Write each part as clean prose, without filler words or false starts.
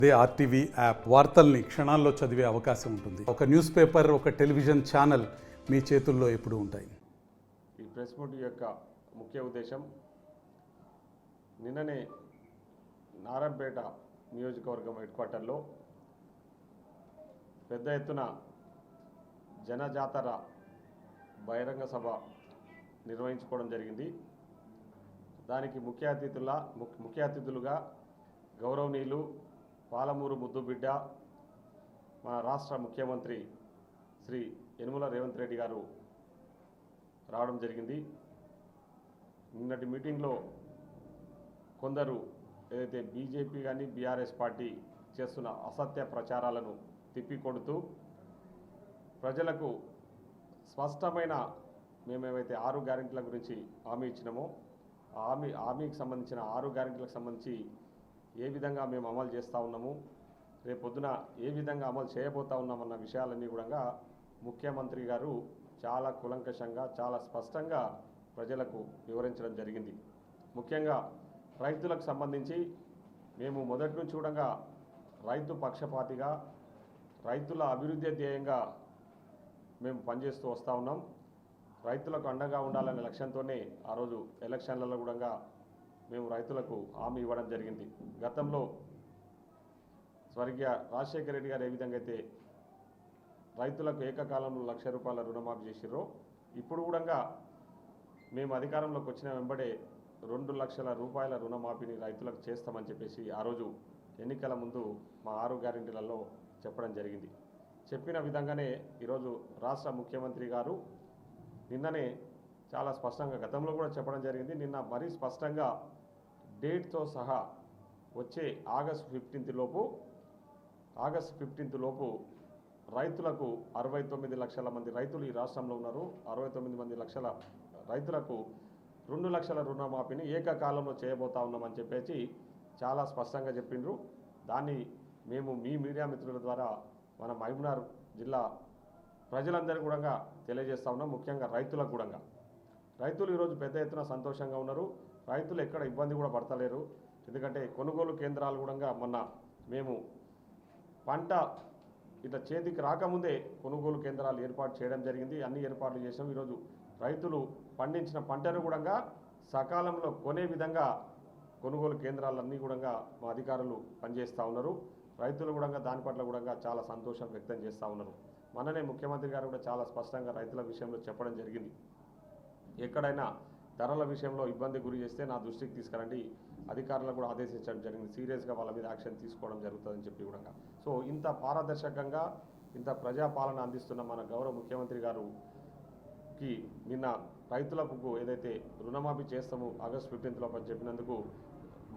అదే RTV app వార్తల్ని క్షణాల్లో చదివే అవకాశం ఉంటుంది. ఒక న్యూస్ పేపర్, ఒక టెలివిజన్ ఛానల్ మీ చేతుల్లో ఎప్పుడూ ఉంటాయి. ఈ ప్రెస్ మీట్ యొక్క ముఖ్య ఉద్దేశం, నిన్ననే నారాయణపేట నియోజకవర్గం హెడ్ క్వార్టర్లో పెద్ద ఎత్తున జనజాతర బహిరంగ సభ నిర్వహించుకోవడం జరిగింది. దానికి ముఖ్య అతిథులుగా గౌరవనీయులు పాలమూరు ముద్దుబిడ్డ మన రాష్ట్ర ముఖ్యమంత్రి శ్రీ యనమల రేవంత్ రెడ్డి గారు రావడం జరిగింది. నిన్నటి మీటింగ్లో కొందరు ఏదైతే బీజేపీ కానీ బీఆర్ఎస్ పార్టీ చేస్తున్న అసత్య ప్రచారాలను తిప్పికొడుతూ ప్రజలకు స్పష్టమైన మేమేవైతే 6 గ్యారెంటీల గురించి హామీ ఇచ్చినామో హామీకి సంబంధించిన 6 గ్యారెంటీలకు సంబంధించి ఏ విధంగా మేము అమలు చేస్తూ ఉన్నాము, రేపొద్దున ఏ విధంగా అమలు చేయబోతూ ఉన్నామన్న విషయాలన్నీ కూడా ముఖ్యమంత్రి గారు చాలా కులంకషంగా చాలా స్పష్టంగా ప్రజలకు వివరించడం జరిగింది. ముఖ్యంగా రైతులకు సంబంధించి మేము మొదటి నుంచి కూడా రైతు పక్షపాతిగా రైతుల అభివృద్ధి ధ్యేయంగా మేము పనిచేస్తూ వస్తూ ఉన్నాం. రైతులకు అండగా ఉండాలనే లక్ష్యంతోనే ఆ రోజు ఎలక్షన్లలో కూడా మేము రైతులకు హామీ ఇవ్వడం జరిగింది. గతంలో స్వర్గీయ రాజశేఖర రెడ్డి గారు ఏ విధంగా అయితే రైతులకు ఏకకాలంలో ₹1,00,000 రుణమాఫీ చేసిర్రో, ఇప్పుడు కూడా మేము అధికారంలోకి వచ్చిన వెంబడే ₹2,00,000 రుణమాఫీని రైతులకు చేస్తామని చెప్పేసి ఆ రోజు ఎన్నికల ముందు మా 6 గ్యారెంటీలలో చెప్పడం జరిగింది. చెప్పిన విధంగానే ఈరోజు రాష్ట్ర ముఖ్యమంత్రి గారు నిన్ననే చాలా స్పష్టంగా, గతంలో కూడా చెప్పడం జరిగింది, నిన్న మరీ స్పష్టంగా డేట్తో సహా వచ్చే ఆగస్టు 15 లోపు రైతులకు 69 లక్షల మంది రైతులు ఈ రాష్ట్రంలో ఉన్నారు. 69 లక్షల రైతులకు 2 లక్షల రుణమాఫీని ఏకకాలంలో చేయబోతా ఉన్నామని చెప్పేసి చాలా స్పష్టంగా చెప్పిండ్రు. దాన్ని మేము మీ మీడియా మిత్రుల ద్వారా మన మహబూబ్నగర్ జిల్లా ప్రజలందరూ కూడా తెలియజేస్తా ఉన్నాం. ముఖ్యంగా రైతులకు కూడా, రైతులు ఈరోజు పెద్ద ఎత్తున సంతోషంగా ఉన్నారు. రైతులు ఎక్కడ ఇబ్బంది కూడా పడతలేరు. ఎందుకంటే కొనుగోలు కేంద్రాలు కూడా మొన్న మేము పంట ఇట్లా చేతికి రాకముందే కొనుగోలు కేంద్రాలు ఏర్పాటు చేయడం జరిగింది. అన్ని ఏర్పాట్లు చేసాం. ఈరోజు రైతులు పండించిన పంటను కూడా సకాలంలో కొనే విధంగా కొనుగోలు కేంద్రాలన్నీ కూడా మా అధికారులు పనిచేస్తూ ఉన్నారు. రైతులు కూడా దాని పట్ల కూడా చాలా సంతోషం వ్యక్తం చేస్తూ ఉన్నారు. మననే ముఖ్యమంత్రి గారు కూడా చాలా స్పష్టంగా రైతుల విషయంలో చెప్పడం జరిగింది. ఎక్కడైనా ధరల విషయంలో ఇబ్బంది గురి చేస్తే నా దృష్టికి తీసుకురండి, అధికారులకు కూడా ఆదేశించడం జరిగింది. సీరియస్గా వాళ్ళ మీద యాక్షన్ తీసుకోవడం జరుగుతుందని చెప్పి కూడా. సో ఇంత పారదర్శకంగా ఇంత ప్రజాపాలన అందిస్తున్న మన గౌరవ ముఖ్యమంత్రి గారుకి నిన్న రైతులకు ఏదైతే రుణమాఫీ చేస్తామో ఆగస్టు 15 లోపల చెప్పినందుకు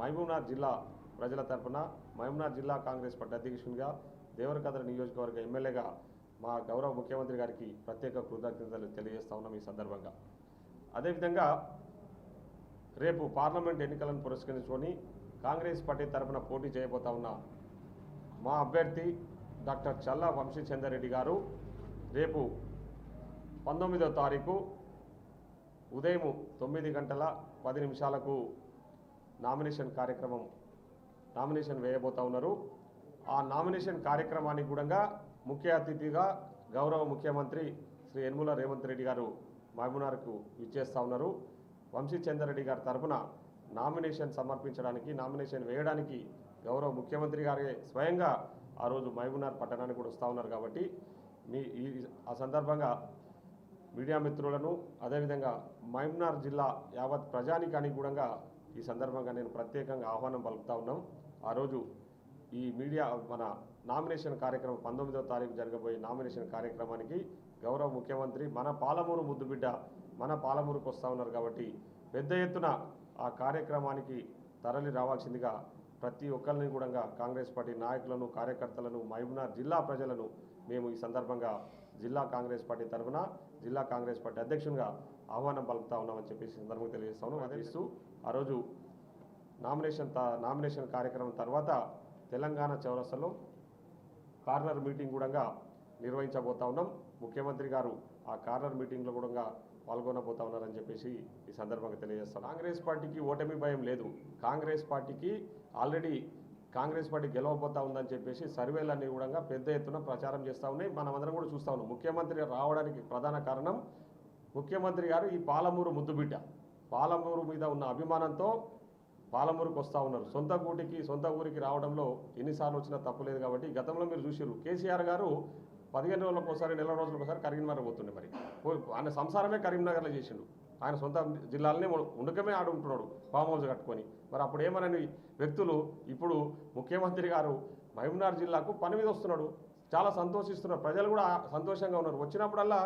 మహబూబ్నగర్ జిల్లా ప్రజల తరఫున మహబూబ్నగర్ జిల్లా కాంగ్రెస్ పార్టీ అధ్యక్షునిగా, దేవరకద్ర నియోజకవర్గ ఎమ్మెల్యేగా మా గౌరవ ముఖ్యమంత్రి గారికి ప్రత్యేక కృతజ్ఞతలు తెలియజేస్తా ఉన్నాం ఈ సందర్భంగా. అదేవిధంగా రేపు పార్లమెంట్ ఎన్నికలను పురస్కరించుకొని కాంగ్రెస్ పార్టీ తరఫున పోటీ చేయబోతా ఉన్న మా అభ్యర్థి డాక్టర్ చల్లా వంశీచందర్ రెడ్డి గారు రేపు 19వ తారీఖు ఉదయం 9:10 నామినేషన్ వేయబోతా ఉన్నారు. ఆ నామినేషన్ కార్యక్రమానికి కూడా ముఖ్య అతిథిగా గౌరవ ముఖ్యమంత్రి శ్రీ యనమల రేవంత్ రెడ్డి గారు మహబూబ్నగర్కు విచ్చేస్తూ ఉన్నారు. వంశీచందర్ రెడ్డి గారి తరఫున నామినేషన్ సమర్పించడానికి, నామినేషన్ వేయడానికి గౌరవ ముఖ్యమంత్రి గారే స్వయంగా ఆ రోజు మహబూబ్నగర్ పట్టణానికి కూడా వస్తూ ఉన్నారు. కాబట్టి ఆ సందర్భంగా మీడియా మిత్రులను, అదేవిధంగా మహబూబ్నగర్ జిల్లా యావత్ ప్రజానికానికి కూడా ఈ సందర్భంగా నేను ప్రత్యేకంగా ఆహ్వానం పలుకుతా ఉన్నాం. ఆ రోజు ఈ మన నామినేషన్ కార్యక్రమం 19వ తారీఖు జరగబోయే నామినేషన్ కార్యక్రమానికి గౌరవ ముఖ్యమంత్రి మన పాలమూరు ముద్దుబిడ్డ మన పాలమూరుకు వస్తూ ఉన్నారు. కాబట్టి పెద్ద ఎత్తున ఆ కార్యక్రమానికి తరలి రావాల్సిందిగా ప్రతి ఒక్కరిని కూడా కాంగ్రెస్ పార్టీ నాయకులను, కార్యకర్తలను, మహబూబ్నగర్ జిల్లా ప్రజలను మేము ఈ సందర్భంగా జిల్లా కాంగ్రెస్ పార్టీ తరఫున జిల్లా కాంగ్రెస్ పార్టీ అధ్యక్షునిగా ఆహ్వానం పలుకుతా ఉన్నామని చెప్పేసి సందర్భంగా తెలియజేస్తా ఉన్నాం. అదేవిస్తూ ఆ రోజు నామినేషన్ కార్యక్రమం తర్వాత తెలంగాణ చౌరస్తాలో కార్నర్ మీటింగ్ కూడా నిర్వహించబోతా ఉన్నాం. ముఖ్యమంత్రి గారు ఆ కార్నర్ మీటింగ్లో కూడా పాల్గొనబోతా ఉన్నారని చెప్పేసి ఈ సందర్భంగా తెలియజేస్తాను. కాంగ్రెస్ పార్టీకి ఓటమి భయం లేదు. కాంగ్రెస్ పార్టీకి ఆల్రెడీ కాంగ్రెస్ పార్టీ గెలవబోతా ఉందని చెప్పేసి సర్వేలన్నీ కూడా పెద్ద ఎత్తున ప్రచారం చేస్తూ ఉన్నాయి. మనమందరం కూడా చూస్తూ ఉన్నాం. ముఖ్యమంత్రి రావడానికి ప్రధాన కారణం ముఖ్యమంత్రి గారు ఈ పాలమూరు ముద్దుబిడ్డ, పాలమూరు మీద ఉన్న అభిమానంతో పాలమూరుకు వస్తూ ఉన్నారు. సొంత ఊరికి రావడంలో ఎన్నిసార్లు వచ్చినా తప్పులేదు. కాబట్టి గతంలో మీరు చూసారు, కేసీఆర్ గారు 15 రోజులకు ఒకసారి, నెల రోజులకు ఒకసారి కరీంనగర్ పోతుండే. మరి ఆయన సంసారమే కరీంనగర్లో చేసిండు. ఆయన సొంత జిల్లాలనే ఉండకమే ఆడుంటున్నాడు ఫామ్ హౌస్ కట్టుకొని. మరి అప్పుడు ఏమనని వ్యక్తులు ఇప్పుడు ముఖ్యమంత్రి గారు మహబూబ్నగర్ జిల్లాకు పని మీద వస్తున్నాడు, చాలా సంతోషిస్తున్నారు. ప్రజలు కూడా సంతోషంగా ఉన్నారు. వచ్చినప్పుడల్లా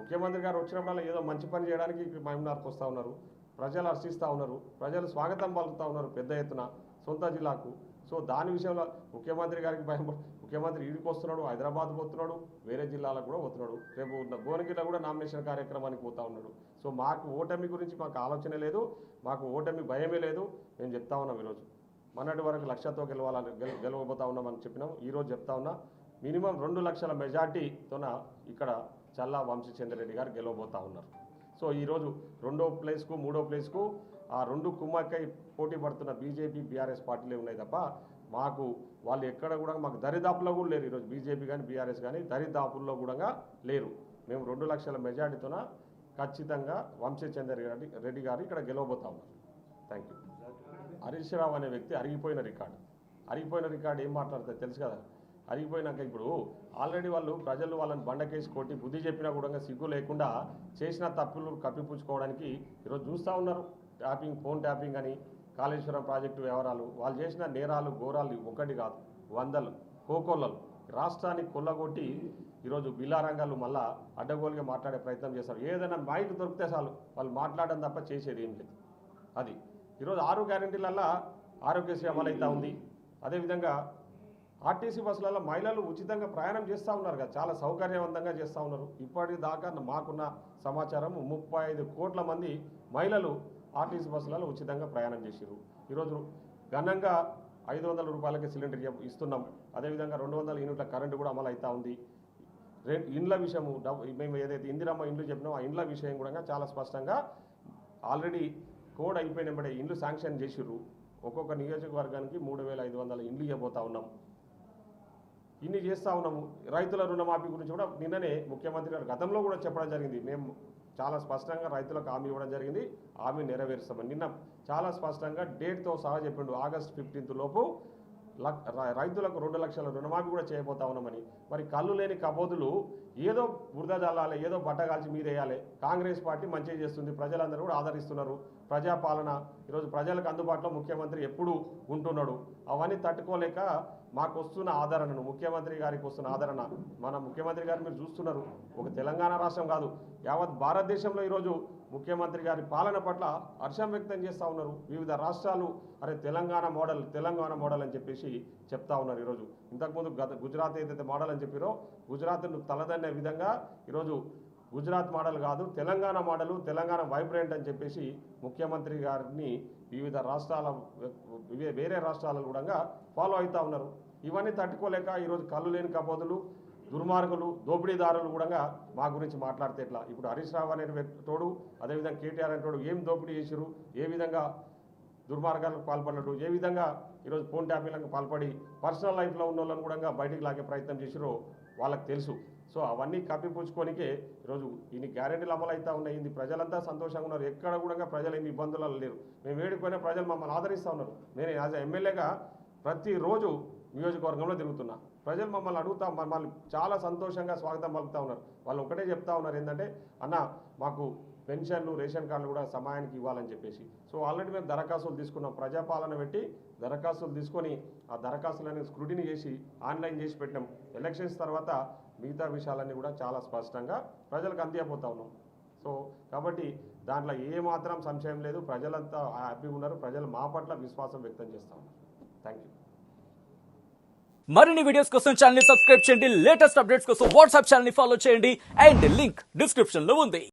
ముఖ్యమంత్రి గారు వచ్చినప్పుడల్లా ఏదో మంచి పని చేయడానికి మహబూబ్నగర్కి వస్తూ ఉన్నారు. ప్రజలు హర్షిస్తూ ఉన్నారు, ప్రజలు స్వాగతం పలుకుతూ ఉన్నారు పెద్ద ఎత్తున సొంత జిల్లాకు. సో దాని విషయంలో ముఖ్యమంత్రి గారికి ముఖ్యమంత్రి ఈడికి వస్తున్నాడు, హైదరాబాద్ పోతున్నాడు, వేరే జిల్లాలకు కూడా పోతున్నాడు. రేపు భువనగిరిలో కూడా నామినేషన్ కార్యక్రమానికి పోతా ఉన్నాడు. సో మాకు ఓటమి గురించి మాకు ఆలోచన లేదు, మాకు ఓటమి భయమే లేదు. మేము చెప్తా ఉన్నాం ఈరోజు మొన్నటి వరకు 1 లక్షతో గెలవబోతా ఉన్నామని చెప్పినాం. ఈరోజు చెప్తా ఉన్నా మినిమం 2 లక్షల మెజార్టీతోన ఇక్కడ చల్లా వంశీచంద్రరెడ్డి గారు గెలవబోతా ఉన్నారు. సో ఈరోజు 2వ ప్లేస్కు 3వ ప్లేస్కు ఆ 2 కుమ్మక్కై పోటీ పడుతున్న బీజేపీ బీఆర్ఎస్ పార్టీలే ఉన్నాయి తప్ప మాకు వాళ్ళు ఎక్కడ కూడా మాకు దరిదాపుల్లో కూడా లేరు. ఈరోజు బీజేపీ కానీ బీఆర్ఎస్ కానీ దరిదాపుల్లో కూడా లేరు. మేము 2 లక్షల మెజార్టీతోన ఖచ్చితంగా వంశీచంద్రరెడ్డి గారు ఇక్కడ గెలవబోతా ఉన్నారు. Thank you. హరీష్ రావు అనే వ్యక్తి అరిగిపోయిన రికార్డు ఏం మాట్లాడుతుంది తెలుసు కదా. అరిగిపోయినాక ఇప్పుడు ఆల్రెడీ ప్రజలు వాళ్ళని బండకేసి కొట్టి బుద్ధి చెప్పినా కూడా సిగ్గు లేకుండా చేసిన తప్పులు కప్పిపుచ్చుకోవడానికి ఈరోజు చూస్తూ ఉన్నారు. ఫోన్ ట్యాపింగ్ అని, కాళేశ్వరం ప్రాజెక్టు వ్యవహారాలు, వాళ్ళు చేసిన నేరాలు ఘోరాలు ఒకటి కాదు, 100 కోకొల్లలు రాష్ట్రాన్ని కొల్లగొట్టి ఈరోజు బిల్లారంగాలు మళ్ళా అడ్డగోలుగా మాట్లాడే ప్రయత్నం చేస్తారు. ఏదైనా మైక్ దొరికితే చాలు వాళ్ళు మాట్లాడడం తప్ప చేసేది ఏం లేదు. అది ఈరోజు 6 గ్యారెంటీలల్లో ఆరోగ్యశ్రీ అమలవుతూ ఉంది. అదేవిధంగా ఆర్టీసీ బస్సులలో మహిళలు ఉచితంగా ప్రయాణం చేస్తూ ఉన్నారు కదా, చాలా సౌకర్యవంతంగా చేస్తూ ఉన్నారు. ఇప్పటిదాకా మాకున్న సమాచారం 35 కోట్ల మంది మహిళలు ఆర్టీసీ బస్సులలో ఉచితంగా ప్రయాణం చేసారు. ఈరోజు ఘనంగా 500 రూపాయలకి సిలిండర్ ఇస్తున్నాం. అదేవిధంగా 200 యూనిట్ల కరెంటు కూడా అమలు అవుతూ ఉంది. ఇండ్ల విషయము మేము ఏదైతే ఇందిరమ్మ ఇండ్లు చెప్పినామో ఆ ఇండ్ల విషయం కూడా చాలా స్పష్టంగా ఆల్రెడీ కోడ్ అయిపోయినప్పుడే ఇండ్లు శాంక్షన్ చేసిర్రు. ఒక్కొక్క నియోజకవర్గానికి 3500 ఇండ్లు ఇవ్వబోతా ఉన్నాం. ఇన్ని చేస్తూ ఉన్నాము. రైతుల రుణమాఫీ గురించి కూడా నిన్ననే ముఖ్యమంత్రి గారు గతంలో కూడా చెప్పడం జరిగింది. మేము చాలా స్పష్టంగా రైతులకు హామీ ఇవ్వడం జరిగింది, హామీ నెరవేరుస్తామని. నిన్న చాలా స్పష్టంగా డేట్తో సహా చెప్పిండు. ఆగస్టు 15 లోపు రైతులకు 2 లక్షల రుణమాఫీ కూడా చేయబోతా ఉన్నామని. మరి కళ్ళు లేని కబోదులు ఏదో బురద జల్లాలి, ఏదో బట్టగాల్చి మీదేయాలి. కాంగ్రెస్ పార్టీ మంచిగా చేస్తుంది, ప్రజలందరూ కూడా ఆదరిస్తున్నారు. ప్రజాపాలన ఈరోజు ప్రజలకు అందుబాటులో ముఖ్యమంత్రి ఎప్పుడు ఉంటున్నాడు. అవన్నీ తట్టుకోలేక మాకు వస్తున్న ఆదరణను, ముఖ్యమంత్రి గారికి వస్తున్న ఆదరణ, మన ముఖ్యమంత్రి గారు మీరు చూస్తున్నారు. ఒక తెలంగాణ రాష్ట్రం కాదు, యావత్ భారతదేశంలో ఈరోజు ముఖ్యమంత్రి గారి పాలన పట్ల హర్షం వ్యక్తం చేస్తూ ఉన్నారు. వివిధ రాష్ట్రాలు అరే తెలంగాణ మోడల్ అని చెప్పేసి చెప్తా ఉన్నారు. ఈరోజు ఇంతకుముందు గుజరాత్ ఏదైతే మోడల్ అని చెప్పారో గుజరాత్ను తలదన్నే విధంగా ఈరోజు గుజరాత్ మోడల్ కాదు తెలంగాణ మోడలు, తెలంగాణ వైబ్రెంట్ అని చెప్పేసి ముఖ్యమంత్రి గారిని వివిధ రాష్ట్రాల వేరే రాష్ట్రాలలో కూడా ఫాలో అవుతూ ఉన్నారు. ఇవన్నీ తట్టుకోలేక ఈరోజు కళ్ళు లేని కపోతులు, దుర్మార్గులు, దోపిడీదారులు కూడా మా గురించి మాట్లాడితే ఎట్లా? ఇప్పుడు హరీష్ రావు అనే తోడు, అదేవిధంగా కేటీఆర్ అనే తోడు ఏం దోపిడీ చేశారు, ఏ విధంగా దుర్మార్గాలకు పాల్పడినట్టు, ఏ విధంగా ఈరోజు ఫోన్ ట్యాపింగ్లకు పాల్పడి పర్సనల్ లైఫ్లో ఉన్న వాళ్ళని కూడా బయటికి లాగే ప్రయత్నం చేసిరో వాళ్ళకి తెలుసు. సో అవన్నీ కప్పిపుచ్చుకోనికే ఈరోజు ఇన్ని గ్యారెంటీలు అమలు అవుతా ఉన్నాయి. ఇది ప్రజలంతా సంతోషంగా ఉన్నారు. ఎక్కడ కూడా ప్రజలు ఏమి ఇబ్బందులు లేరు. మేము వేడుకునే ప్రజలు మమ్మల్ని ఆదరిస్తూ ఉన్నారు. నేను యాజ్ ఎమ్మెల్యేగా ప్రతిరోజు నియోజకవర్గంలో తిరుగుతున్నా. ప్రజలు మమ్మల్ని అడుగుతా, మమ్మల్ని చాలా సంతోషంగా స్వాగతం పలుకుతూ ఉన్నారు. వాళ్ళు ఒకటే చెప్తా ఉన్నారు ఏంటంటే, అన్న మాకు పెన్షన్లు, రేషన్ కార్డులు కూడా సమయానికి ఇవ్వాలని చెప్పేసి. సో ఆల్రెడీ మేము దరఖాస్తులు తీసుకున్నాం. ప్రజాపాలన పెట్టి దరఖాస్తులు తీసుకొని ఆ దరఖాస్తులని స్క్రూటినీ చేసి ఆన్లైన్ చేసి పెట్టినాం. ఎలక్షన్స్ తర్వాత మిగతా విషయాలన్నీ కూడా చాలా స్పష్టంగా ప్రజలకు అందియబోతా ఉన్నాం. సో కాబట్టి దాంట్లో ఏమాత్రం సంశయం లేదు. ప్రజలంతా హ్యాపీగా ఉన్నారు. ప్రజలు మా పట్ల విశ్వాసం వ్యక్తం చేస్తూ ఉన్నారు. Thank you. మరిన్ని వీడియోస్ కోసం ఛానల్ ని సబ్స్క్రైబ్ చేయండి. లేటెస్ట్ అప్డేట్స్ కోసం వాట్సాప్ ఛానల్ ని ఫాలో చేయండి. అండ్ లింక్ డిస్క్రిప్షన్ లో ఉంది.